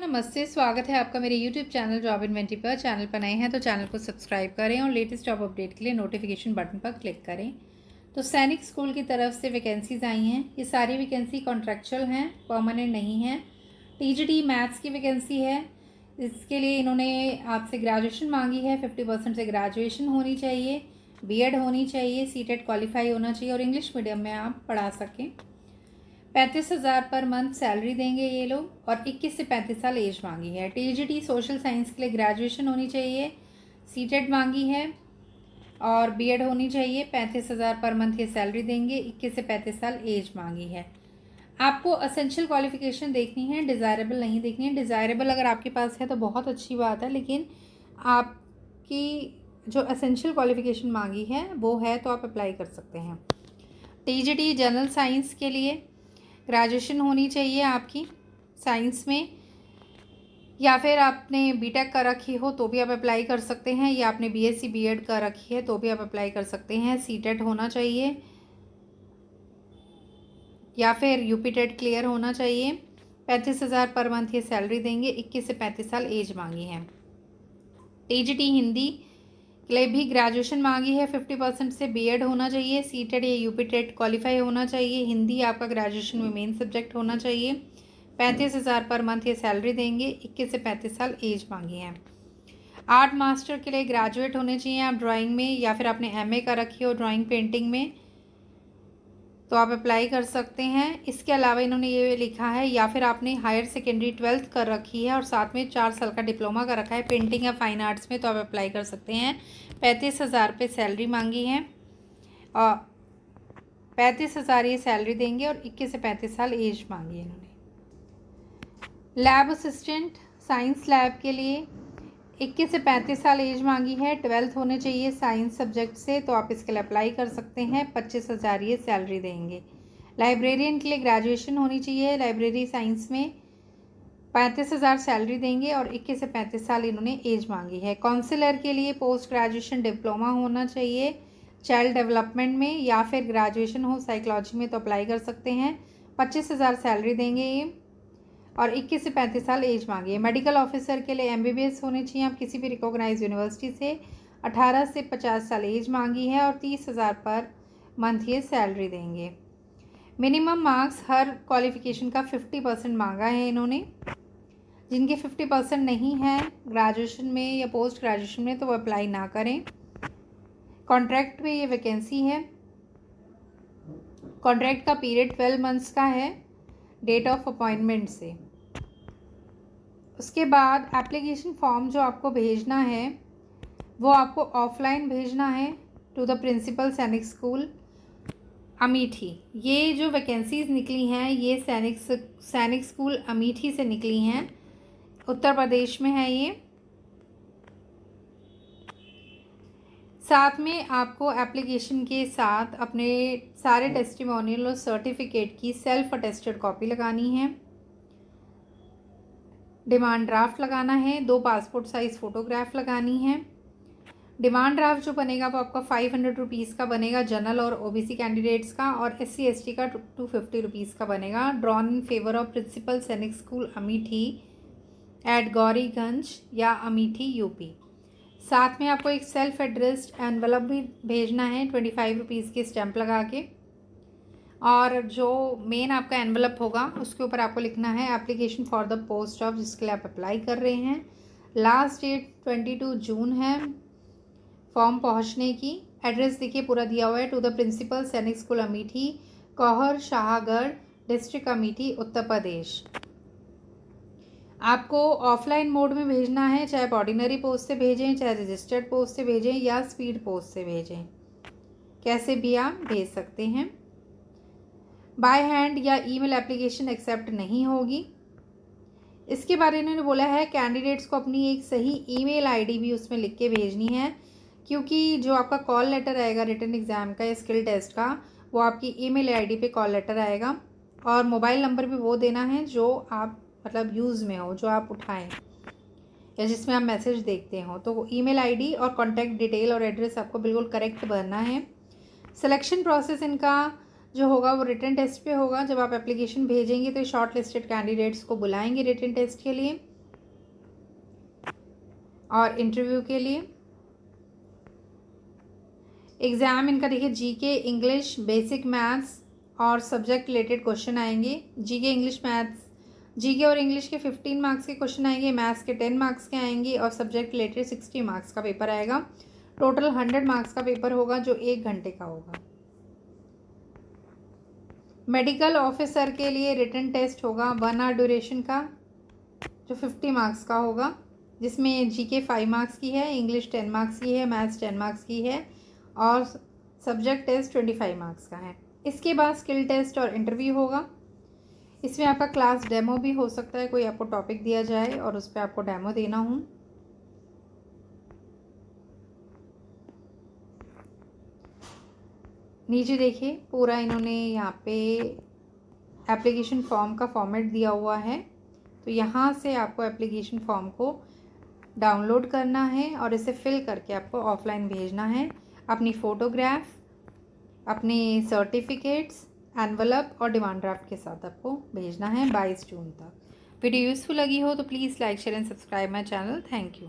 नमस्ते, स्वागत है आपका मेरे YouTube चैनल जॉब इन्वेंटरी पर। चैनल पर नए हैं तो चैनल को सब्सक्राइब करें और लेटेस्ट जॉब अपडेट के लिए नोटिफिकेशन बटन पर क्लिक करें। तो सैनिक स्कूल की तरफ से वैकेंसीज आई हैं। ये सारी वैकेंसी कॉन्ट्रैक्चुअल हैं, परमानेंट नहीं हैं। TGT मैथ्स की वैकेंसी है। इसके लिए इन्होंने आपसे ग्रेजुएशन मांगी है। 50% से ग्रेजुएशन होनी चाहिए, BEd होनी चाहिए, CTET क्वालिफाई होना चाहिए और इंग्लिश मीडियम में आप पढ़ा सकें। 35,000 पर मंथ सैलरी देंगे ये लोग और 21 से 35 साल एज मांगी है। TGT सोशल साइंस के लिए ग्रेजुएशन होनी चाहिए, CTET मांगी है और BEd होनी चाहिए। 35,000 पर मंथ ये सैलरी देंगे, 21 से 35 साल एज मांगी है। आपको असेंशियल क्वालिफिकेशन देखनी है, डिज़ायरेबल नहीं देखनी है। डिज़ायरेबल अगर आपके पास है तो बहुत अच्छी बात है, लेकिन आपकी जो असेंशियल क्वालिफिकेशन मांगी है वो है तो आप अप्लाई कर सकते हैं। TGT जनरल साइंस के लिए ग्रेजुएशन होनी चाहिए आपकी साइंस में, या फिर आपने BTech कर रखी हो तो भी आप अप्लाई कर सकते हैं, या आपने BSc BEd कर रखी है तो भी आप अप्लाई कर सकते हैं। CTET होना चाहिए या फिर UP टेट क्लियर होना चाहिए। 35,000 पर मंथ ये सैलरी देंगे, 21 से 35 साल एज मांगी है। TGT हिंदी के लिए भी ग्रेजुएशन मांगी है, 50% से BEd होना चाहिए, CTET या UP टेट क्वालिफाई होना चाहिए। हिंदी आपका ग्रेजुएशन में मेन सब्जेक्ट होना चाहिए। 35,000 पर मंथ ये सैलरी देंगे, 21 से 35 साल एज मांगी है। आर्ट मास्टर के लिए ग्रेजुएट होने चाहिए आप ड्राइंग में, या फिर आपने MA कर रखी हो ड्राइंग पेंटिंग में तो आप अप्लाई कर सकते हैं। इसके अलावा इन्होंने ये लिखा है या फिर आपने हायर सेकेंडरी 12th कर रखी है और साथ में 4 साल का डिप्लोमा कर रखा है पेंटिंग या फाइन आर्ट्स में तो आप अप्लाई कर सकते हैं। 35,000 पे सैलरी मांगी है और 35,000 ये सैलरी देंगे और 21 से 35 साल एज मांगी है इन्होंने। लैब असिस्टेंट साइंस लैब के लिए 21 से 35 साल एज मांगी है, 12th होने चाहिए साइंस सब्जेक्ट से तो आप इसके लिए अप्लाई कर सकते हैं। 25,000 ये सैलरी देंगे। लाइब्रेरियन के लिए ग्रेजुएशन होनी चाहिए लाइब्रेरी साइंस में, 35,000 सैलरी देंगे और 21 से 35 साल इन्होंने एज मांगी है। काउंसलर के लिए पोस्ट ग्रेजुएशन डिप्लोमा होना चाहिए चाइल्ड डेवलपमेंट में, या फिर ग्रेजुएशन हो साइकोलॉजी में तो अप्लाई कर सकते हैं। 25,000 सैलरी देंगे ये और 21 से 35 साल एज मांगी है। मेडिकल ऑफिसर के लिए MBBS होने चाहिए आप किसी भी रिकॉग्नाइज यूनिवर्सिटी से, 18 से 50 साल एज मांगी है और 30,000 पर मंथ ये सैलरी देंगे। मिनिमम मार्क्स हर क्वालिफिकेशन का 50% मांगा है इन्होंने। जिनके 50% नहीं है ग्रेजुएशन में या पोस्ट ग्रेजुएशन में तो वो अप्लाई ना करें। कॉन्ट्रैक्ट पे ये वैकेंसी है। कॉन्ट्रैक्ट का पीरियड 12 मंथ्स का है डेट ऑफ अपॉइंटमेंट से। उसके बाद एप्लीकेशन फॉर्म जो आपको भेजना है वो आपको ऑफलाइन भेजना है to the principal Sainik school Amethi. ये जो वैकेंसीज निकली हैं ये सैनिक स्कूल अमेठी से निकली हैं, उत्तर प्रदेश में है ये। साथ में आपको एप्लीकेशन के साथ अपने सारे टेस्टिमोनियल और सर्टिफिकेट की सेल्फ अटेस्टेड कॉपी लगानी है, डिमांड ड्राफ्ट लगाना है, 2 पासपोर्ट साइज़ फ़ोटोग्राफ लगानी है। डिमांड ड्राफ्ट जो बनेगा वो आपका 500 रुपीज़ का बनेगा जनरल और OBC कैंडिडेट्स का, और SC ST का 250 रुपीज़ का बनेगा। Drawn in favour of principal Sainik school Amethi at Gauriganj या अमेठी UP। साथ में आपको एक सेल्फ एड्रेस्ड एनवलप भी भेजना है 25 रुपीज़ की स्टैंप लगा के, और जो मेन आपका एनवलप होगा उसके ऊपर आपको लिखना है application for the post of जिसके लिए आप अप्लाई कर रहे हैं। लास्ट डेट 22 जून है फॉर्म पहुंचने की। एड्रेस देखिए पूरा दिया हुआ है, to the principal Sainik school Amethi, Kauhar Shahgarh, district Amethi, Uttar Pradesh. आपको ऑफलाइन मोड में भेजना है, चाहे ऑर्डिनरी पोस्ट से भेजें, चाहे रजिस्टर्ड पोस्ट से भेजें या स्पीड पोस्ट से भेजें, कैसे भी आप भेज सकते हैं। बाय हैंड या ईमेल एप्लीकेशन एक्सेप्ट नहीं होगी। इसके बारे में इन्होंने बोला है कैंडिडेट्स को अपनी एक सही ईमेल आईडी भी उसमें लिख के भेजनी है, क्योंकि जो आपका कॉल लेटर आएगा रिटन एग्ज़ाम का या स्किल टेस्ट का वो आपकी ईमेल आईडी पे कॉल लेटर आएगा, और मोबाइल नंबर भी वो देना है जो आप मतलब यूज़ में हो, जो आप उठाएं या जिसमें आप मैसेज देखते हो। तो ईमेल आईडी और कॉन्टैक्ट डिटेल और एड्रेस आपको बिल्कुल करेक्ट भरना है। सिलेक्शन प्रोसेस इनका जो होगा वो रिटन टेस्ट पे होगा। जब आप एप्लीकेशन भेजेंगे तो शॉर्ट लिस्टेड कैंडिडेट्स को बुलाएंगे रिटन टेस्ट के लिए। और इंटरव्यू के लिए एग्ज़ाम इनका देखिए जीके, इंग्लिश, बेसिक मैथ्स और सब्जेक्ट रिलेटेड क्वेश्चन आएंगे। जीके, इंग्लिश, मैथ्स, जीके और इंग्लिश के 15 मार्क्स के क्वेश्चन आएंगे, मैथ्स के 10 मार्क्स के आएंगे और सब्जेक्ट रिलेटेड 60 मार्क्स का पेपर आएगा। टोटल 100 मार्क्स का पेपर होगा जो 1 घंटे का होगा। मेडिकल ऑफिसर के लिए रिटन टेस्ट होगा 1 आवर ड्यूरेशन का जो 50 मार्क्स का होगा, जिसमें जीके 5 मार्क्स की है, इंग्लिश 10 मार्क्स की है, मैथ्स 10 मार्क्स की है और सब्जेक्ट टेस्ट 25 मार्क्स का है। इसके बाद स्किल टेस्ट और इंटरव्यू होगा। इसमें आपका क्लास डेमो भी हो सकता है, कोई आपको टॉपिक दिया जाए और उस पर आपको डेमो देना हो। नीचे देखिए पूरा इन्होंने यहाँ पे एप्लीकेशन फॉर्म का फॉर्मेट दिया हुआ है, तो यहाँ से आपको एप्लीकेशन फॉर्म को डाउनलोड करना है और इसे फिल करके आपको ऑफलाइन भेजना है। अपनी फ़ोटोग्राफ, अपने सर्टिफिकेट्स, एनवलप और डिमांड ड्राफ्ट के साथ आपको भेजना है 22 जून तक। वीडियो यूज़फुल लगी हो तो please like, share and subscribe my channel. Thank you.